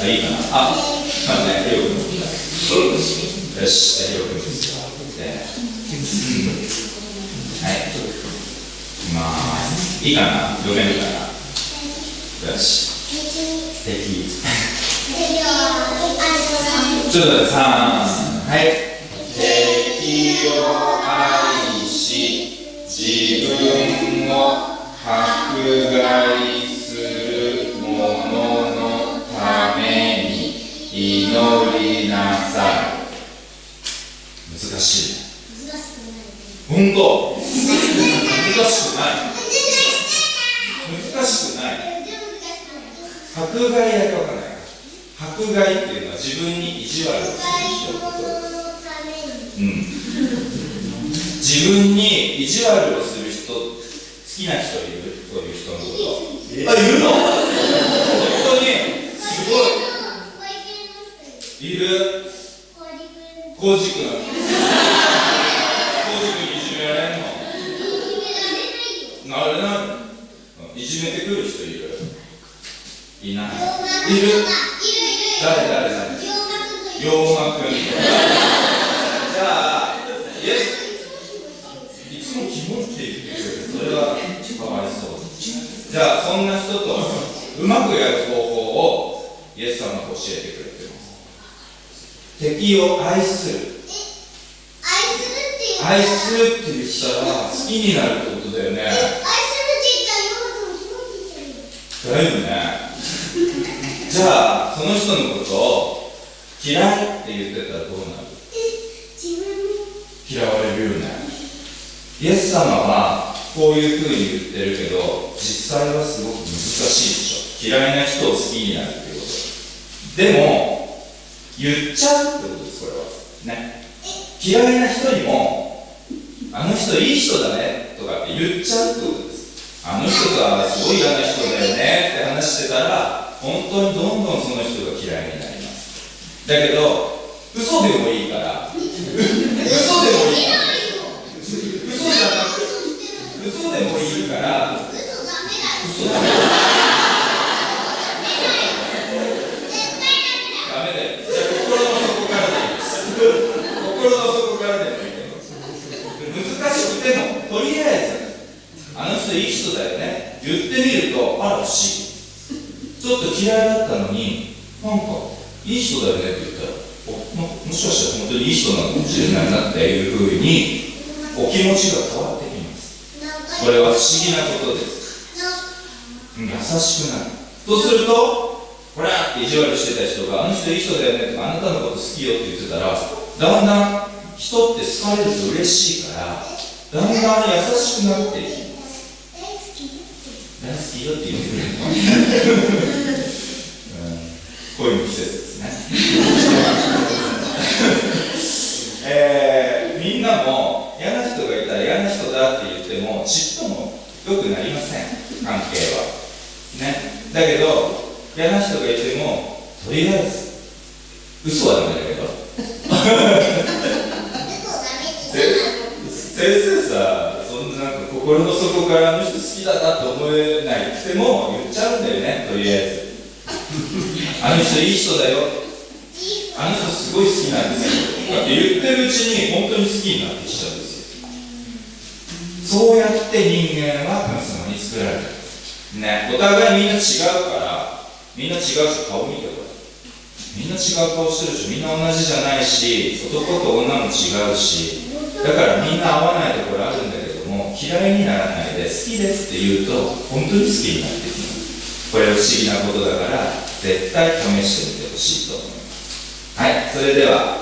あ、いいかな。あ、まずね、りょうくん。よし、じゃありょうくんですよ。はい。まあ、いいかな、読めるかな。よし。敵。ちょっと待って、3。はい。敵を愛し、自分を迫害する者のために祈りなさい。難しい。本当。難しくない。難しくない。迫害だけわかんない。迫害っていうのは自分に意地悪をする人のこと。自分に意地悪をする人、好きな人いる？そういう人のこと。あ、いるの？本当にすごい。いる？コウジ君。コウジ君にいじめられんの？なれないの？いじめてくる人いる？いない。いる？誰？龍馬君。じゃあ、イエス。いつもキモって言ってくる。それはかわいそう。じゃあ、そんな人とうまくやる方法をイエス様が教えてくれています。敵を愛する。愛するって言ったら好きになるってことだよね。愛するって言ったらだよね。じゃあその人のことを嫌いって言ってたらどうなる？嫌われるよね。イエス様はこういうふうに言ってるけど、実際はすごく難しいでしょ。嫌いな人を好きになるっていうこと。でも言っちゃうってことです。これはね、嫌いな人にもあの人いい人だねとかって言っちゃうってことです。あの人がすごい嫌な人だよねって話してたら、本当にどんどんその人が嫌いになります。だけど嘘でもいいから嘘でもいいから嘘じゃなくて嘘でもいいから嘘ダメダメだよ。じゃあ心の底からでいいです。心の底からでもいいけど、難しくてもとりあえずあの人いい人だよね言ってみると、あら不思議、ちょっと嫌いだったのになんかいい人だよねって言ったら、もしかしたら本当にいい人なのかもしれないなっていうふうにお気持ちが変わってきます。これは不思議なことです。優しくなるとすると、ほらって意地悪してた人があの人いい人だよねとか、あなたのこと好きよって言ってたら、だんだん人って好かれると嬉しいから、だんだん優しくなっていきます。大好きよって言ってくれるの恋の季節ですね。みんなも嫌な人がいたら嫌な人だって言ってもちっとも良くなりません、関係はね。だけど嫌な人がいてもとりあえず嘘はダメだけど先生さ、そんななんか心の底からあの人好きだなって思えないくても言っちゃうんだよね。とりあえずあの人いい人だよ、あの人すごい好きなんですよって言ってるうちに本当に好きになってきちゃうんですよ。そうやって人間は神様に作られてるね。お互いみんな違うから、みんな違うし、顔見てこれ、みんな違う顔してるし、みんな同じじゃないし、男と女も違うし、だからみんな合わないところあるんだけども、嫌いにならないで好きですって言うと本当に好きになってきます。これは不思議なことだから絶対試してみてほしいと思います。はい、それでは、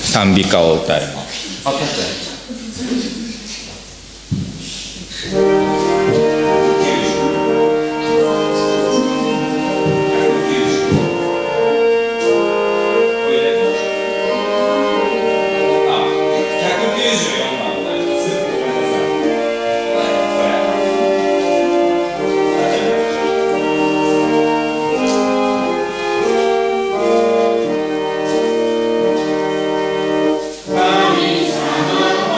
賛美歌を歌います。神様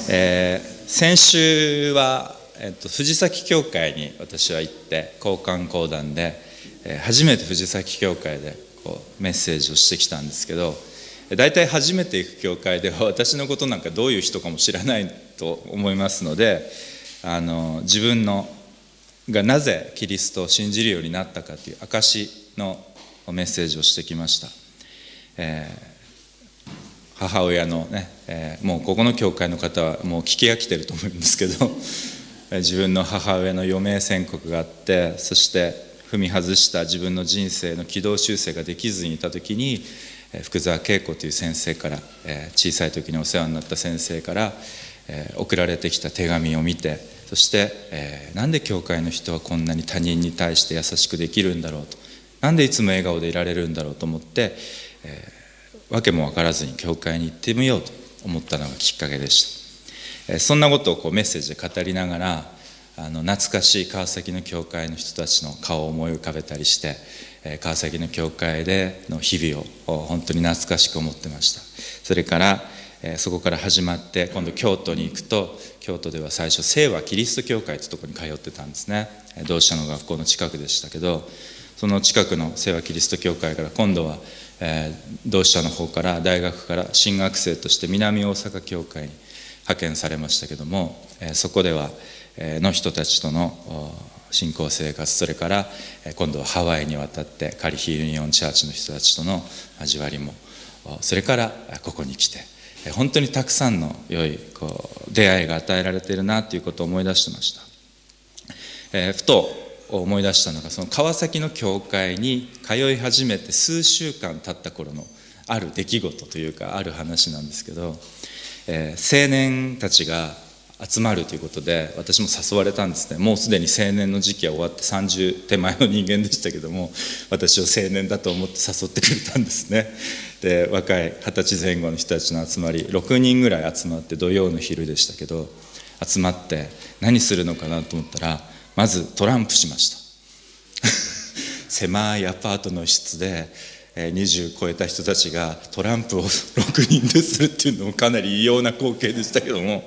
先週は、藤崎教会に私は行って交換講談で、初めて藤崎教会でメッセージをしてきたんですけど、大体初めて行く教会では私のことなんかどういう人かも知らないと思いますので、自分がなぜキリストを信じるようになったかという証のメッセージをしてきました。母親のね、もうここの教会の方はもう聞き飽きてると思うんですけど、自分の母親の余命宣告があって、そして踏み外した自分の人生の軌道修正ができずにいた時に、福沢恵子という先生から、小さい時にお世話になった先生から送られてきた手紙を見て、そして、なんで教会の人はこんなに他人に対して優しくできるんだろうと、なんでいつも笑顔でいられるんだろうと思って、わけも分からずに教会に行ってみようと思ったのがきっかけでした。そんなことをメッセージで語りながら、懐かしい川崎の教会の人たちの顔を思い浮かべたりして、川崎の教会での日々を本当に懐かしく思ってました。それからそこから始まって今度京都に行くと、京都では最初聖和キリスト教会というところに通ってたんですね。同志社の学校の近くでしたけど、その近くの聖和キリスト教会から今度は同志社の方から大学から進学生として南大阪教会に派遣されましたけども、そこではの人たちとの信仰生活、それから今度はハワイに渡ってカリフユニオンチャーチの人たちとの交わりも、それからここに来て本当にたくさんの良い出会いが与えられているなということを思い出してました。ふと思い出したのが、その川崎の教会に通い始めて数週間経った頃のある出来事というか、ある話なんですけど、青年たちが集まるということで私も誘われたんですね。もうすでに青年の時期は終わって30手前の人間でしたけども、私を青年だと思って誘ってくれたんですね。で、若い20歳前後の人たちの集まり、6人ぐらい集まって、土曜の昼でしたけど集まって何するのかなと思ったら、まずトランプしました狭いアパートの一室で20超えた人たちがトランプを6人でするっていうのもかなり異様な光景でしたけども、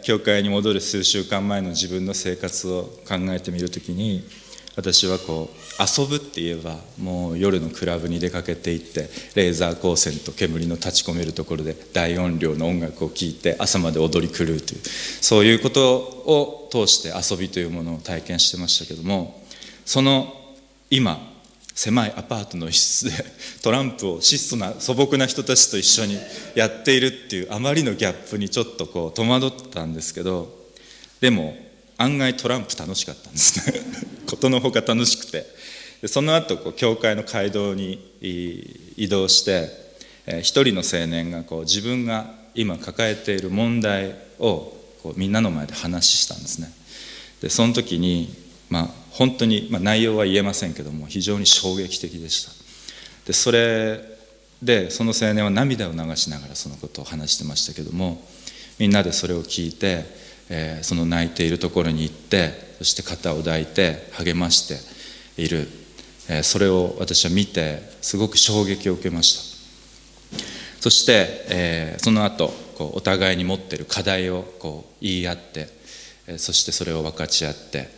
教会に戻る数週間前の自分の生活を考えてみるときに、私は遊ぶって言えばもう夜のクラブに出かけていって、レーザー光線と煙の立ち込めるところで大音量の音楽を聴いて朝まで踊り狂うという、そういうことを通して遊びというものを体験してましたけども、その今狭いアパートの一室でトランプを質素な素朴な人たちと一緒にやっているっていうあまりのギャップにちょっと戸惑ったんですけど、でも案外トランプ楽しかったんですねことのほか楽しくて、その後教会の街道に移動して、一人の青年が自分が今抱えている問題をみんなの前で話したんですね。でその時に本当に、内容は言えませんけども非常に衝撃的でした。でそれでその青年は涙を流しながらそのことを話してましたけども、みんなでそれを聞いて、その泣いているところに行って、そして肩を抱いて励ましている、それを私は見てすごく衝撃を受けました。そして、その後お互いに持っている課題を言い合って、そしてそれを分かち合って、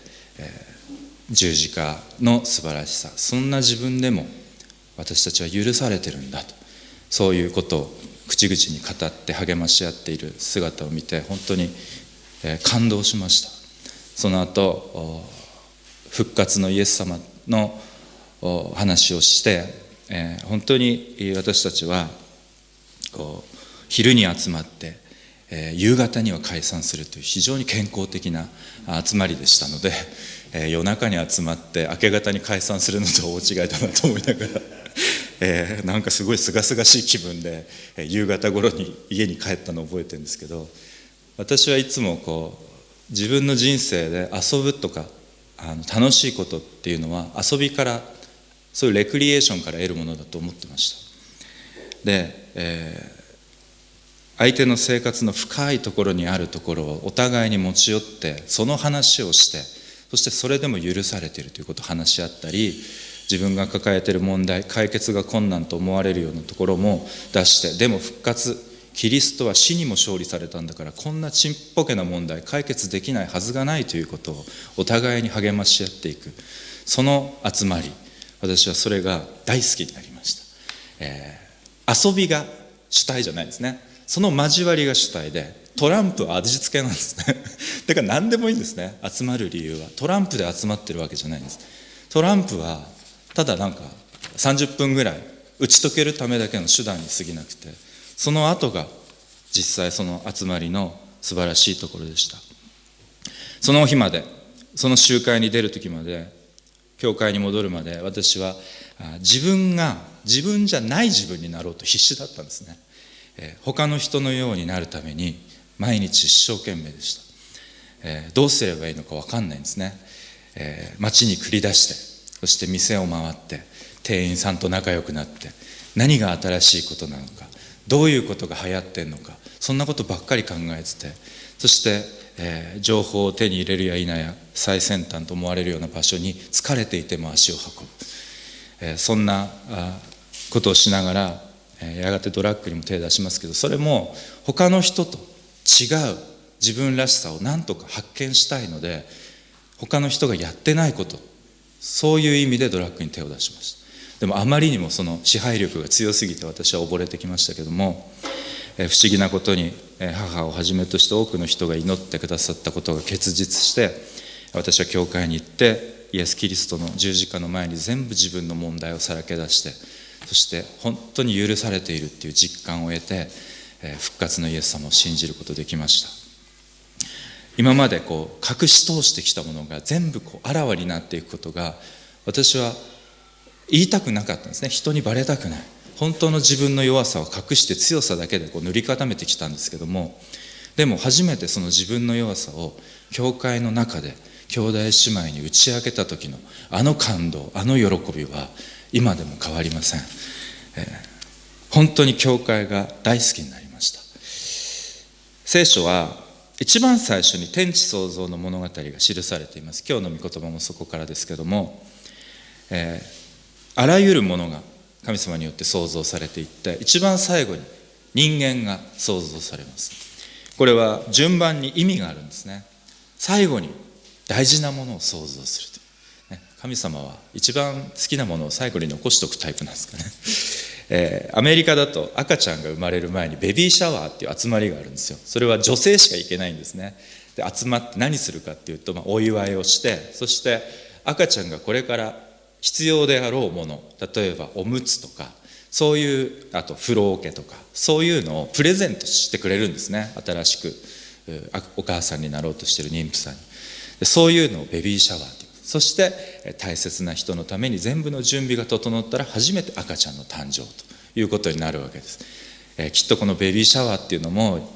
十字架の素晴らしさ、そんな自分でも私たちは許されてるんだと、そういうことを口々に語って励まし合っている姿を見て本当に感動しました。その後復活のイエス様の話をして、本当に私たちは昼に集まって夕方には解散するという非常に健康的な集まりでしたので、夜中に集まって明け方に解散するのと大違いだなと思いながら、なんかすごい清々しい気分で夕方頃に家に帰ったのを覚えてるんですけど、私はいつも自分の人生で遊ぶとか楽しいことっていうのは遊びから、そういうレクリエーションから得るものだと思ってました。で、相手の生活の深いところにあるところをお互いに持ち寄ってその話をして、そしてそれでも許されているということを話し合ったり、自分が抱えている問題、解決が困難と思われるようなところも出して、でも復活キリストは死にも勝利されたんだから、こんなちんぽけな問題解決できないはずがないということをお互いに励まし合っていく、その集まり、私はそれが大好きになりました。遊びが主体じゃないですね。その交わりが主体で、トランプは味付けなんですねだから何でもいいんですね。集まる理由はトランプで集まってるわけじゃないんです。トランプはただなんか30分ぐらい打ち解けるためだけの手段に過ぎなくて、その後が実際その集まりの素晴らしいところでした。その日まで、その集会に出る時まで、教会に戻るまで、私は自分が自分じゃない自分になろうと必死だったんですね。他の人のようになるために毎日一生懸命でした。どうすればいいのか分かんないんですね。街に繰り出して、そして店を回って店員さんと仲良くなって、何が新しいことなのか、どういうことが流行ってんのか、そんなことばっかり考えてて、そして、情報を手に入れるや否や最先端と思われるような場所に疲れていても足を運ぶ、そんなことをしながら、やがてドラッグにも手を出しますけど、それも他の人と違う自分らしさを何とか発見したいので、他の人がやってないこと、そういう意味でドラッグに手を出しました。でもあまりにもその支配力が強すぎて私は溺れてきましたけども、不思議なことに母をはじめとして多くの人が祈ってくださったことが結実して、私は教会に行ってイエス・キリストの十字架の前に全部自分の問題をさらけ出して、そして本当に許されているっていう実感を得て、復活のイエス様を信じることができました。今まで隠し通してきたものが全部あらわになっていくことが、私は言いたくなかったんですね。人にバレたくない。本当の自分の弱さを隠して強さだけで塗り固めてきたんですけども、でも初めてその自分の弱さを教会の中で兄弟姉妹に打ち明けた時のあの感動、あの喜びは今でも変わりません。本当に教会が大好きになりました。聖書は一番最初に天地創造の物語が記されています。今日の御言葉もそこからですけども、あらゆるものが神様によって創造されていって、一番最後に人間が創造されます。これは順番に意味があるんですね。最後に大事なものを創造すると、神様は一番好きなものを最後に残しておくタイプなんですかね。アメリカだと赤ちゃんが生まれる前にベビーシャワーっていう集まりがあるんですよ。それは女性しか行けないんですね。で集まって何するかっていうと、お祝いをして、そして赤ちゃんがこれから必要であろうもの、例えばおむつとか、そういうあと風呂桶とか、そういうのをプレゼントしてくれるんですね。新しくお母さんになろうとしている妊婦さんに。でそういうのをベビーシャワーっていう。そして大切な人のために全部の準備が整ったら初めて赤ちゃんの誕生ということになるわけです。きっとこのベビーシャワーっていうのも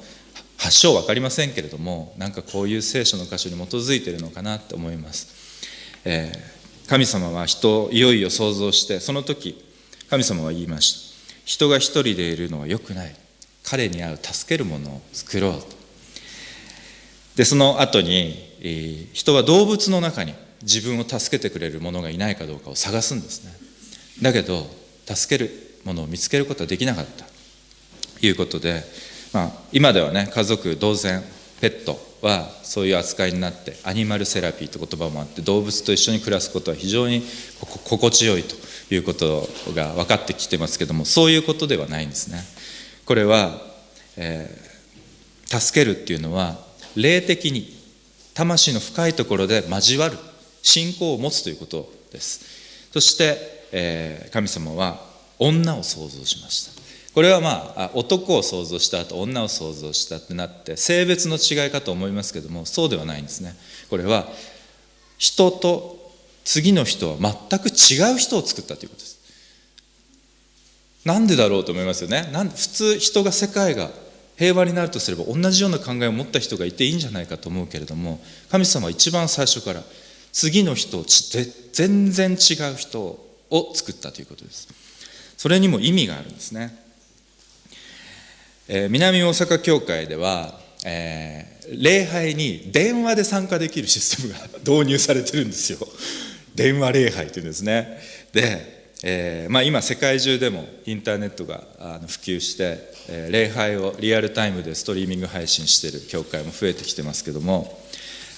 発祥分かりませんけれども、なんかこういう聖書の箇所に基づいているのかなと思います。神様は人をいよいよ創造して、その時神様は言いました。人が一人でいるのは良くない。彼に合う助けるものを作ろうと。でその後に人は動物の中に自分を助けてくれるものがいないかどうかを探すんですね。だけど助けるものを見つけることはできなかったということで、今ではね、家族同然ペットはそういう扱いになって、アニマルセラピーという言葉もあって、動物と一緒に暮らすことは非常に心地よいということが分かってきてますけども、そういうことではないんですね。これは、助けるっていうのは霊的に魂の深いところで交わる、信仰を持つということです。そして、神様は女を創造しました。これは男を創造した後女を創造したってなって性別の違いかと思いますけども、そうではないんですね。これは人と次の人は全く違う人を作ったということです。なんでだろうと思いますよね。普通人が、世界が平和になるとすれば同じような考えを持った人がいていいんじゃないかと思うけれども、神様は一番最初から次の人を全然違う人を作ったということです。それにも意味があるんですね。南大阪教会では、礼拝に電話で参加できるシステムが導入されてるんですよ。電話礼拝というんですね。で、今世界中でもインターネットが普及して、礼拝をリアルタイムでストリーミング配信している教会も増えてきてますけども、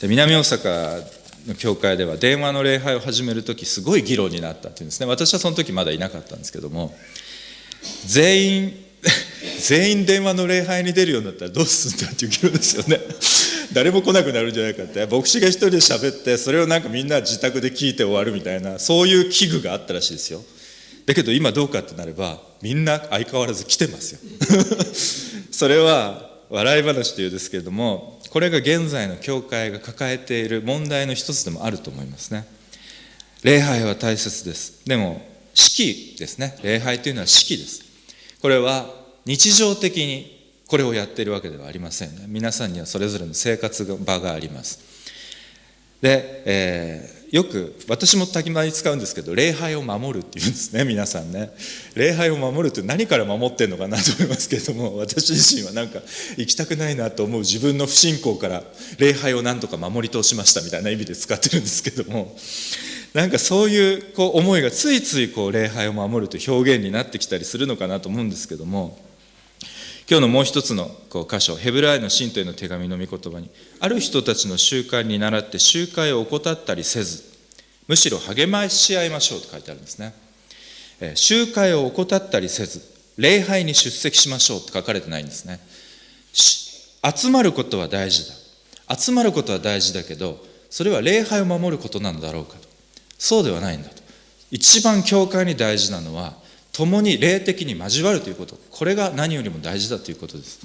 南大阪の教会では電話の礼拝を始めるときすごい議論になったっていうんですね。私はその時まだいなかったんですけども、全員電話の礼拝に出るようになったらどうするんだっていう議論ですよね。誰も来なくなるんじゃないかって、牧師が一人で喋ってそれをなんかみんな自宅で聞いて終わるみたいな、そういう危惧があったらしいですよ。だけど今どうかってなればみんな相変わらず来てますよ。それは笑い話というですけれども、これが現在の教会が抱えている問題の一つでもあると思いますね。礼拝は大切です。でも式ですね。礼拝というのは式です。これは日常的にこれをやっているわけではありませんね。皆さんにはそれぞれの生活場があります。で、よく私もたまに使うんですけど、礼拝を守るっていうんですね、皆さんね。礼拝を守るって何から守ってんのかなと思いますけれども、私自身はなんか行きたくないなと思う自分の不信仰から礼拝をなんとか守り通しましたみたいな意味で使ってるんですけども、なんかそういう思いがついつい礼拝を守るという表現になってきたりするのかなと思うんですけども、今日のもう一つの箇所、ヘブライの信徒への手紙の御言葉に、ある人たちの習慣に倣って集会を怠ったりせず、むしろ励まし合いましょうと書いてあるんですね。集会を怠ったりせず、礼拝に出席しましょうと書かれてないんですね。集まることは大事だ。集まることは大事だけど、それは礼拝を守ることなのだろうかと。そうではないんだと。一番教会に大事なのは、共に霊的に交わるということ、これが何よりも大事だということです。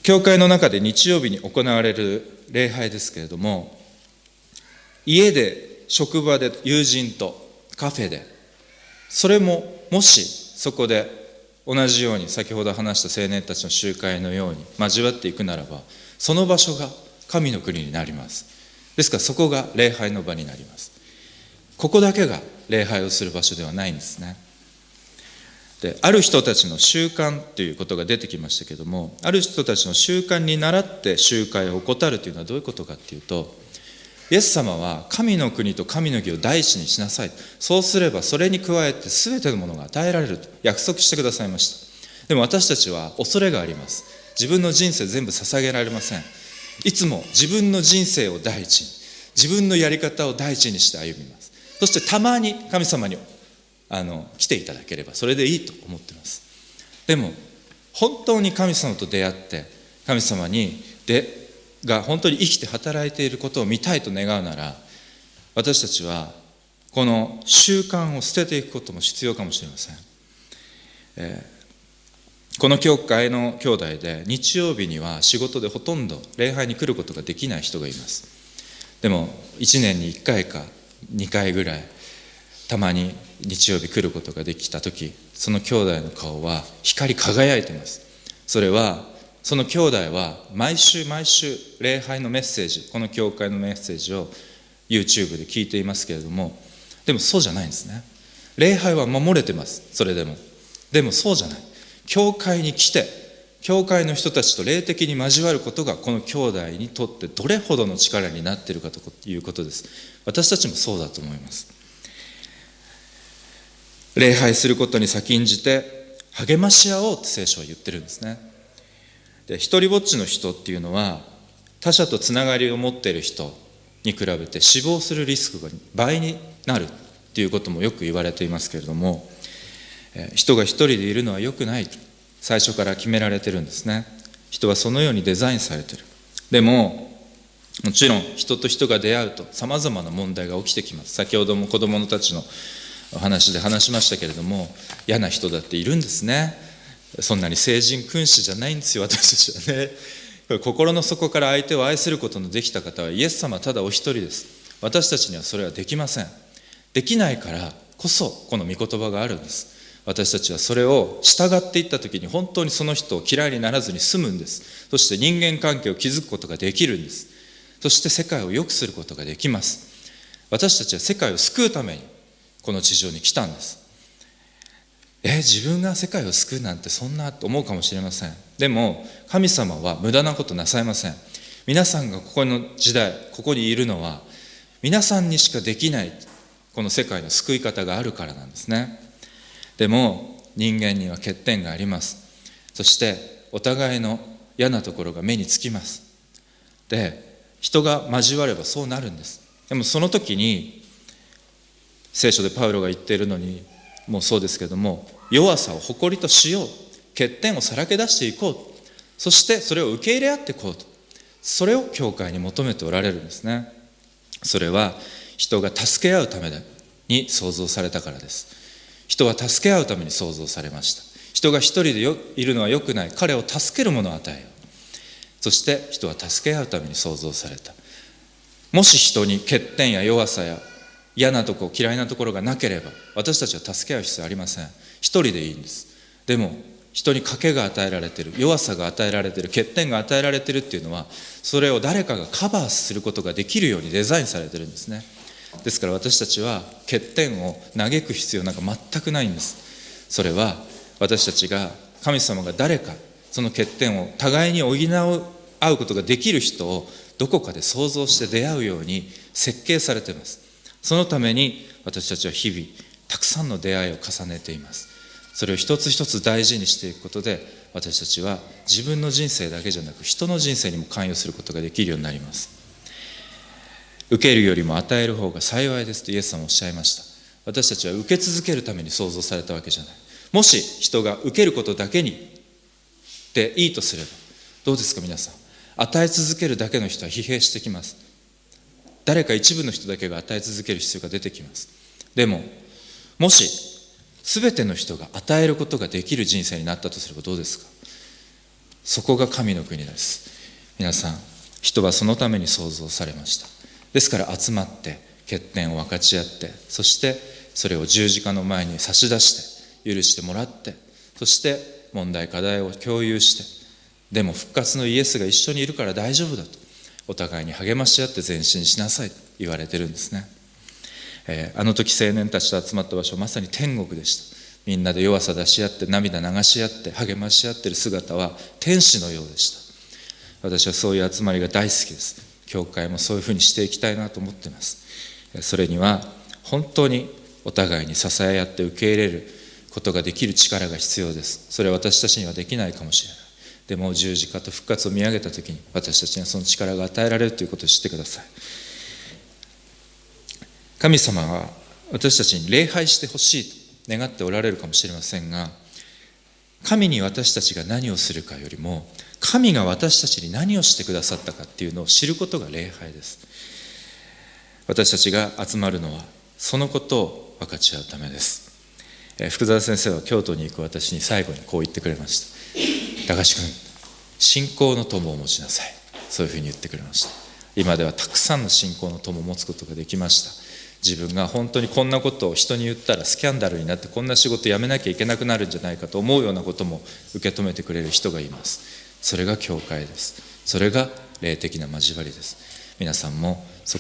教会の中で日曜日に行われる礼拝ですけれども、家で、職場で、友人と、カフェで、それももしそこで同じように先ほど話した青年たちの集会のように交わっていくならば、その場所が神の国になります。ですからそこが礼拝の場になります。ここだけが礼拝をする場所ではないんですね。で、ある人たちの習慣ということが出てきましたけども、ある人たちの習慣に倣って集会を怠るというのはどういうことかというと、イエス様は神の国と神の義を第一にしなさい。そうすればそれに加えて全てのものが与えられると約束してくださいました。でも私たちは恐れがあります。自分の人生全部捧げられません。いつも自分の人生を第一に、自分のやり方を第一にして歩みます。そしてたまに神様に来ていただければそれでいいと思っています。でも本当に神様と出会って神様が本当に生きて働いていることを見たいと願うなら、私たちはこの習慣を捨てていくことも必要かもしれません。この教会の兄弟で日曜日には仕事でほとんど礼拝に来ることができない人がいます。でも1年に1回か2回ぐらいたまに日曜日来ることができたとき、その兄弟の顔は光り輝いています。それはその兄弟は毎週礼拝のメッセージ、この教会のメッセージを YouTube で聞いていますけれども、でもそうじゃないんですね。礼拝は守れてます。それでもそうじゃない。教会に来て教会の人たちと霊的に交わることがこの兄弟にとってどれほどの力になっているかということです。私たちもそうだと思います。礼拝することに先んじて励まし合おうって聖書は言ってるんですね。で、一人ぼっちの人っていうのは他者とつながりを持っている人に比べて死亡するリスクが倍になるっていうこともよく言われていますけれども、人が一人でいるのは良くないと最初から決められてるんですね。人はそのようにデザインされてる。でももちろん人と人が出会うとさまざまな問題が起きてきます。先ほども子どもたちのお話で話しましたけれども、嫌な人だっているんですね。そんなに聖人君子じゃないんですよ、私たちはね。心の底から相手を愛することのできた方はイエス様ただお一人です。私たちにはそれはできません。できないからこそこの御言葉があるんです。私たちはそれを従っていったときに本当にその人を嫌いにならずに済むんです。そして人間関係を築くことができるんです。そして世界を良くすることができます。私たちは世界を救うためにこの地上に来たんです。自分が世界を救うなんてそんなと思うかもしれません。でも神様は無駄なことなさいません。皆さんがここの時代ここにいるのは皆さんにしかできないこの世界の救い方があるからなんですね。でも人間には欠点があります。そしてお互いの嫌なところが目につきます。で、人が交わればそうなるんです。でもその時に聖書でパウロが言っているのにもうそうですけども、弱さを誇りとしよう、欠点をさらけ出していこう、そしてそれを受け入れ合っていこうと、それを教会に求めておられるんですね。それは人が助け合うために創造されたからです。人は助け合うために創造されました。人が一人でいるのは良くない。彼を助けるものを与えよう。そして人は助け合うために創造された。もし人に欠点や弱さや嫌なところ、嫌いなところがなければ、私たちは助け合う必要はありません。一人でいいんです。でも人に賭けが与えられている、弱さが与えられている、欠点が与えられているっていうのは、それを誰かがカバーすることができるようにデザインされているんですね。ですから私たちは欠点を嘆く必要なんか全くないんです。それは私たちが、神様が誰かその欠点を互いに補い合うことができる人をどこかで想像して出会うように設計されています。そのために私たちは日々たくさんの出会いを重ねています。それを一つ一つ大事にしていくことで、私たちは自分の人生だけじゃなく人の人生にも関与することができるようになります。受けるよりも与える方が幸いですとイエス様はおっしゃいました。私たちは受け続けるために創造されたわけじゃない。もし人が受けることだけにでいいとすれば、どうですか皆さん。与え続けるだけの人は疲弊してきます。誰か一部の人だけが与え続ける必要が出てきます。でももし全ての人が与えることができる人生になったとすればどうですか。そこが神の国です。皆さん、人はそのために創造されました。ですから集まって欠点を分かち合って、そしてそれを十字架の前に差し出して許してもらって、そして問題課題を共有して、でも復活のイエスが一緒にいるから大丈夫だとお互いに励まし合って前進しなさいと言われてるんですね。あの時青年たちと集まった場所はまさに天国でした。みんなで弱さ出し合って涙流し合って励まし合っている姿は天使のようでした。私はそういう集まりが大好きです。教会もそういうふうにしていきたいなと思っています。それには本当にお互いに支え合って受け入れることができる力が必要です。それは私たちにはできないかもしれない。でも十字架と復活を見上げたときに私たちにはその力が与えられるということを知ってください。神様は私たちに礼拝してほしいと願っておられるかもしれませんが、神に私たちが何をするかよりも神が私たちに何をしてくださったかっていうのを知ることが礼拝です。私たちが集まるのはそのことを分かち合うためです。福澤先生は京都に行く私に最後にこう言ってくれました。高橋君、信仰の友を持ちなさい。そういうふうに言ってくれました。今ではたくさんの信仰の友を持つことができました。自分が本当にこんなことを人に言ったらスキャンダルになってこんな仕事辞めなきゃいけなくなるんじゃないかと思うようなことも受け止めてくれる人がいます。それが教会です。それが霊的な交わりです。皆さんもそ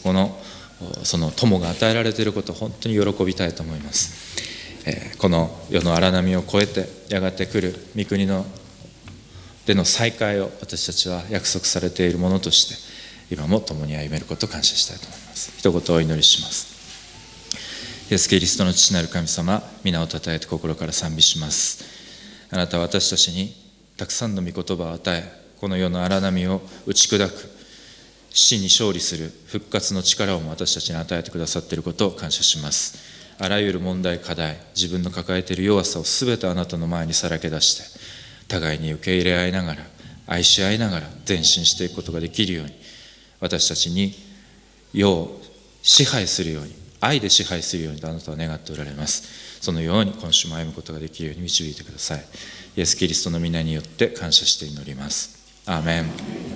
の友が与えられていることを本当に喜びたいと思います。この世の荒波を越えてやがて来る御国での再会を私たちは約束されているものとして今も共に歩めることを感謝したいと思います。一言お祈りします。イエスキリストの父なる神様、皆をたたえて心から賛美します。あなたは私たちにたくさんの御言葉を与え、この世の荒波を打ち砕く、死に勝利する復活の力をも私たちに与えてくださっていることを感謝します。あらゆる問題課題、自分の抱えている弱さをすべてあなたの前にさらけ出して、互いに受け入れ合いながら、愛し合いながら前進していくことができるように、私たちに世を支配するように、愛で支配するようにとあなたは願っておられます。そのように今週も歩むことができるように導いてください。イエス・キリストの皆によって感謝して祈ります。アーメン。